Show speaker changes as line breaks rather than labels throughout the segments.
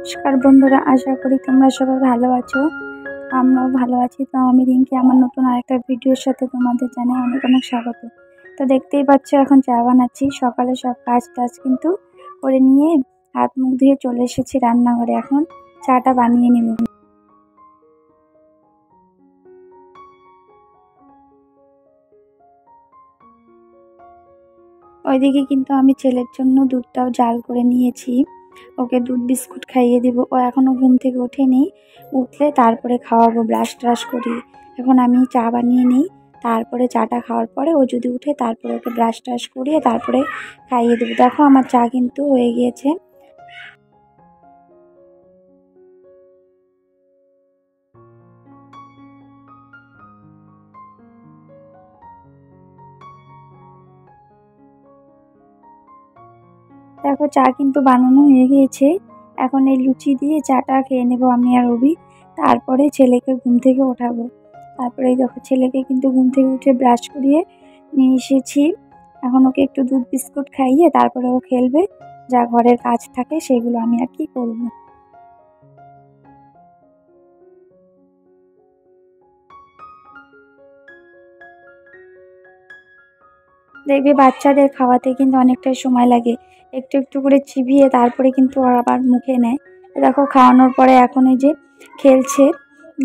নমস্কার বন্ধুরা, আশা করি তোমরা সবাই ভালো আছো। আমরাও ভালো আছি। তো আমি রিঙ্কি, আমার নতুন আরেকটা ভিডিওর সাথে তোমাদের জানাই অনেক অনেক স্বাগত। তো দেখতেই পাচ্ছ এখন চা বানাচ্ছি। সকালে সব কাজ টাজ কিন্তু করে নিয়ে হাত মুখ ধুয়ে চলে এসেছি রান্নাঘরে। এখন চাটা বানিয়ে নেব। ওইদিকে কিন্তু আমি ছেলের জন্য দুধটাও জাল করে নিয়েছি। ওকে দুধ বিস্কুট খাইয়ে দিব। ও এখনও ঘুম থেকে ওঠেনি, উঠলে তারপরে খাওয়াবো ব্রাশ ট্রাশ করি। এখন আমি চা বানিয়ে নিই, তারপরে চাটা খাওয়ার পরে ও যদি উঠে তারপরে ওকে ব্রাশ ট্রাশ করিয়ে তারপরে খাইয়ে দেবো। দেখো আমার চা কিন্তু হয়ে গিয়েছে। দেখো চা কিন্তু বানানো হয়ে গিয়েছে। এখন এই লুচি দিয়ে চাটা খেয়ে নেবো আমি আর রবি। তারপরে ছেলেকে ঘুম থেকে ওঠাবো। তারপরে এই দেখো ছেলেকে কিন্তু ঘুম থেকে উঠে ব্রাশ করিয়ে নিয়ে এসেছি। এখন ওকে একটু দুধ বিস্কুট খাইয়ে তারপরে ও খেলবে। যা ঘরের কাজ থাকে সেগুলো আমি আর কি করবো। দেখবে বাচ্চাদের খাওয়াতে কিন্তু অনেকটাই সময় লাগে। একটু একটু করে চিবিয়ে তারপরে কিন্তু ওরা আবার মুখে নেয়। দেখো খাওয়ানোর পরে এখন এই যে খেলছে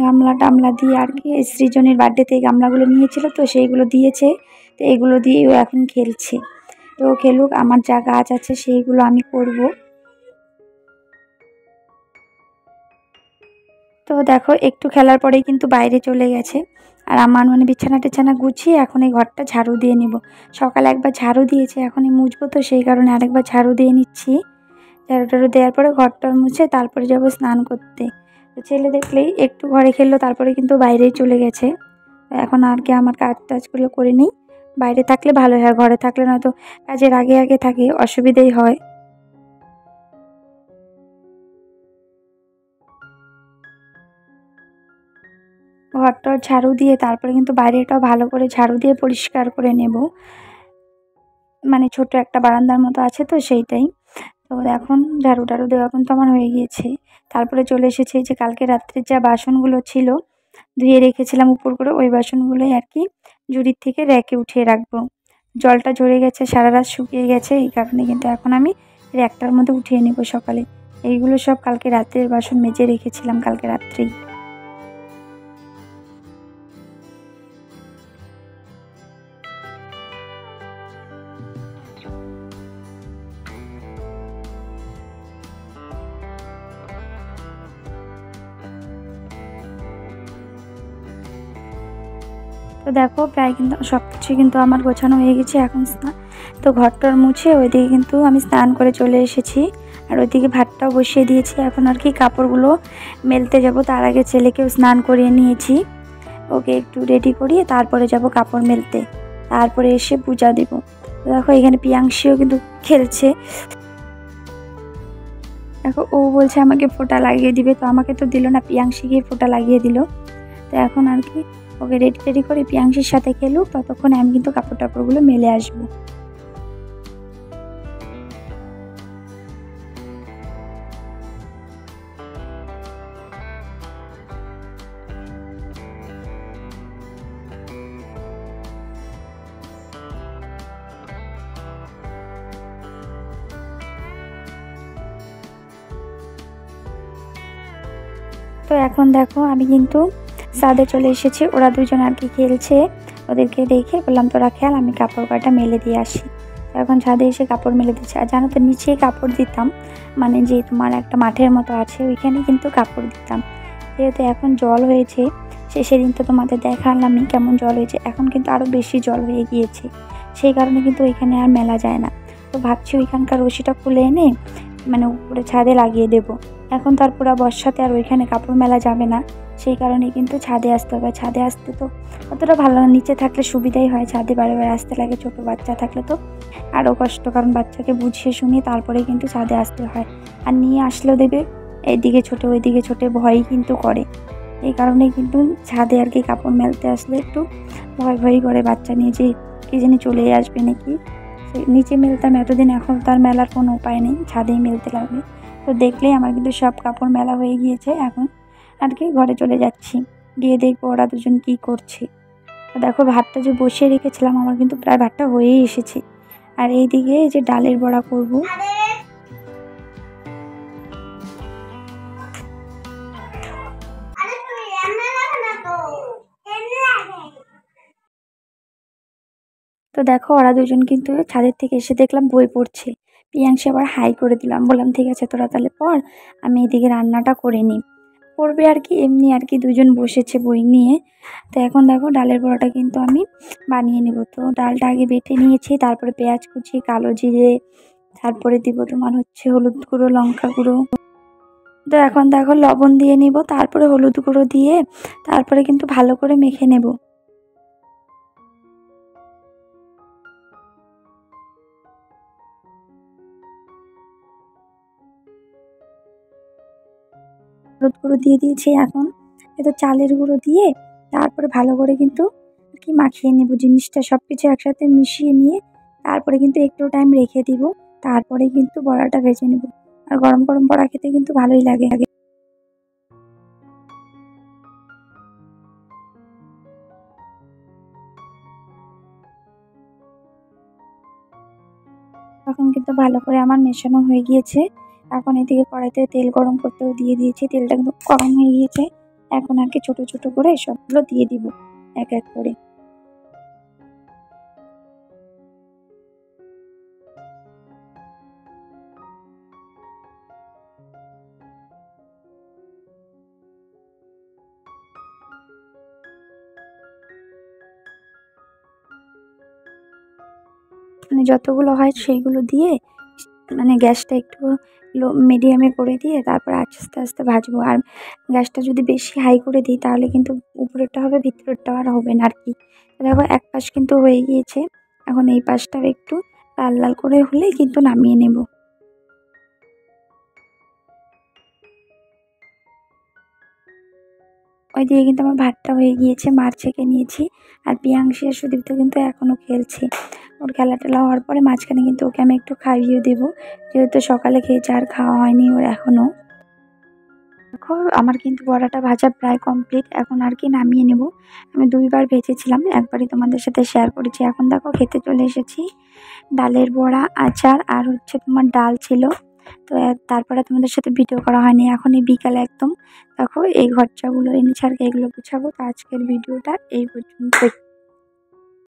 গামলা টামলা দিয়ে আর কি। সৃজনীর বার্থডেতে এই গামলাগুলো নিয়েছিল তো সেইগুলো দিয়েছে। তো এগুলো দিয়েও এখন খেলছে। তো খেলুক, আমার যা কাজ আছে সেইগুলো আমি করব। তো দেখো একটু খেলার পরেই কিন্তু বাইরে চলে গেছে। আর আমার বিছানা টিছানা গুছিয়ে এখন এই ঘরটা ঝাড়ু দিয়ে নিব। সকালে একবার ঝাড়ু দিয়েছে, এখন এই মুছবো, তো সেই কারণে আরেকবার ঝাড়ু দিয়ে নিচ্ছি। ঝাড়ু টাড়ু দেওয়ার পরে ঘরটা মুছে তারপরে যাব স্নান করতে। তো ছেলে দেখলেই একটু ঘরে খেললো, তারপরে কিন্তু বাইরেই চলে গেছে। এখন আর কি আমার কাজ টাজগুলো করে নিই। বাইরে থাকলে ভালো হয়, ঘরে থাকলে নয়তো কাজের আগে আগে থাকে, অসুবিধেই হয়। ঘরটা ঝাড়ু দিয়ে তারপরে কিন্তু বাইরেটাও ভালো করে ঝাড়ু দিয়ে পরিষ্কার করে নেব। ছোট একটা বারান্দার মতো আছে তো সেইটাই। তো এখন ঝাড়ু টাড়ু দেওয়া কিন্তু আমার হয়ে গিয়েছে। তারপরে চলে এসেছি যে কালকে রাত্রে যা বাসনগুলো ছিল ধুয়ে রেখেছিলাম উপর করে, ওই বাসনগুলোই আর কি ঝুড়ির থেকে র্যাকে উঠিয়ে রাখবো। জলটা ঝরে গেছে, সারা রাত শুকিয়ে গেছে, এই কারণে কিন্তু এখন আমি র্যাকটার মধ্যে উঠিয়ে নেব সকালে। এইগুলো সব কালকে রাতের বাসন মেজে রেখেছিলাম কালকে রাত্রেই। তো দেখো প্রায় কিন্তু সব কিছুই কিন্তু আমার গোছানো হয়ে গেছে। এখন তো ঘরটার মুছে ওইদিকে কিন্তু আমি স্নান করে চলে এসেছি। আর ওইদিকে ভাতটাও বসিয়ে দিয়েছি। এখন আর কি কাপড়গুলো মেলতে যাব, তার আগে ছেলেকেও স্নান করিয়ে নিয়েছি। ওকে একটু রেডি করিয়ে তারপরে যাব কাপড় মেলতে, তারপরে এসে পূজা দেব। দেখো এখানে পিয়াংশিও কিন্তু খেলছে। দেখো ও বলছে আমাকে ফোঁটা লাগিয়ে দিবে, তো আমাকে তো দিল না, পিয়াংশিকে ফোঁটা লাগিয়ে দিল। তো এখন আর কি ওকে রেডি টেডি করে পিয়াংশির সাথে খেলুক, ততক্ষণে আমি কিন্তু কাপড় টাপড়গুলো মেলে আসবো। তো এখন দেখো আমি কিন্তু ছাদে চলে এসেছি। ওরা দুজন আর কি খেলছে, ওদেরকে দেখে বললাম তোরা খেল, আমি কাপড় কটা মেলে দিয়ে আসি। এখন ছাদে এসে কাপড় মেলে দিচ্ছে। আর জানো তো নিচেই কাপড় দিতাম, যে তোমার একটা মাঠের মতো আছে ওইখানে কিন্তু কাপড় দিতাম। যেহেতু এখন জল হয়েছে, সেদিন তো তোমাদের দেখালামই কেমন জল হয়েছে, এখন কিন্তু আরও বেশি জল হয়ে গিয়েছে। সেই কারণে কিন্তু ওইখানে আর মেলা যায় না। তো ভাবছি ওইখানকার রশিটা খুলে এনে উপরে ছাদে লাগিয়ে দেব। এখন তার পুরো বর্ষাতে আর ওইখানে কাপড় মেলা যাবে না, সেই কারণে কিন্তু ছাদে আসতে হবে। ছাদে আসতে তো অতটা ভালো না, নিচে থাকলে সুবিধাই হয়, ছাদে বারে বারে আসতে লাগে। ছোটো বাচ্চা থাকলে তো আরও কষ্ট, কারণ বাচ্চাকে বুঝিয়ে শুনিয়ে তারপরে কিন্তু ছাদে আসতে হয়। আর নিয়ে আসলেও দেবে এইদিকে ছোটে ওইদিকে ছোটে, ভয়ই কিন্তু করে। এই কারণে কিন্তু ছাদে আর কি কাপড় মেলতে আসলে একটু ভয় ভয়ই করে বাচ্চা নিয়ে, যে কি জানি চলে আসবে নাকি। নিচে মেলতাম এতদিন, এখন তার মেলার কোনো উপায় নেই, ছাদেই মেলতে লাগবে। তো দেখলেই আমার কিন্তু সব কাপড় মেলা হয়ে গিয়েছে। এখন আর কি ঘরে চলে যাচ্ছি, গিয়ে দেখবো ওরা দুজন কী করছে। তো দেখো ভাতটা যে বসিয়ে রেখেছিলাম আমার কিন্তু প্রায় ভাতটা হয়েই এসেছে। আর এইদিকে এই যে ডালের বড়া করব। তো দেখো ওরা দুজন কিন্তু ছাদের থেকে এসে দেখলাম বই পড়ছে। প্রিয়াংশী আবার হাই করে দিলাম, বললাম ঠিক আছে তোরা তাহলে পড়, আমি এদিকে রান্নাটা করে নিই। পড়বে আর কি, এমনি আর কি দুজন বসেছে বই নিয়ে। তো এখন দেখো ডালের বড়াটা কিন্তু আমি বানিয়ে নেব। তো ডালটা আগে বেটে নিয়েছি, তারপরে পেঁয়াজ কুচি, কালো জিরে, তারপরে দিব তোমার হচ্ছে হলুদ গুঁড়ো, লঙ্কা গুঁড়ো। তো এখন দেখো লবণ দিয়ে নিব, তারপরে হলুদ গুঁড়ো দিয়ে তারপরে কিন্তু ভালো করে মেখে নেব। হলুদ গুঁড়ো দিয়ে দিয়েছি, এখন এতো চালের গুঁড়ো দিয়ে তারপরে ভালো করে কিন্তু আর কি মাখিয়ে নেব জিনিসটা, সব কিছু একসাথে মিশিয়ে নিয়ে তারপরে কিন্তু একটু টাইম রেখে দিব, তারপরে কিন্তু বড়াটা ভেজে নেব। আর গরম গরম বড়া খেতে কিন্তু ভালোই লাগে। তখন কিন্তু ভালো করে আমার মেশানো হয়ে গিয়েছে। এখন এদিকে কড়াইতে তেল গরম করতেও দিয়ে দিয়েছি, তেলটা কিন্তু গরম হয়ে গিয়েছে। এখন আর কি ছোট ছোট করে সবগুলো দিয়ে দিব এক এক করে। মানে যতগুলো হয় সেইগুলো দিয়ে মানে গ্যাসটা একটু লো মিডিয়ামে করে দিয়ে তারপর আস্তে আস্তে ভাজবো। আর গ্যাসটা যদি বেশি হাই করে দিই তাহলে কিন্তু উপরেরটা হবে, ভিতরেরটা আর হবে না আর কি। দেখো এক পাশ কিন্তু হয়ে গিয়েছে, এখন এই পাশটাও একটু লাল লাল করে হলেই কিন্তু নামিয়ে নেব। ওইদিকে কিন্তু আমার ভাতটা হয়ে গিয়েছে, মার ছেঁকে নিয়েছি। আর প্রিয়াংশী আর সুদীপ্ত কিন্তু এখনও খেলছে। ওর খেলা টেলা হওয়ার পরে মাঝখানে কিন্তু ওকে আমি একটু খাইয়ে দেবো, যেহেতু সকালে খেয়েছে আর খাওয়া হয়নি ওর এখনও। দেখো আমার কিন্তু বড়াটা ভাজা প্রায় কমপ্লিট, এখন আর কি নামিয়ে নেব। আমি দুইবার ভেজেছিলাম, একবারই তোমাদের সাথে শেয়ার করেছি। এখন দেখো খেতে চলে এসেছি। ডালের বড়া, আচার আর হচ্ছে তোমার ডাল ছিল। তো তারপরে তোমাদের সাথে ভিডিও করা হয়নি, এখন এই বিকালে একদম দেখো এই ঘরটাগুলো এনেছি আর কি, এগুলো গুছাবো। তো আজকের ভিডিওটা এই পর্যন্তই।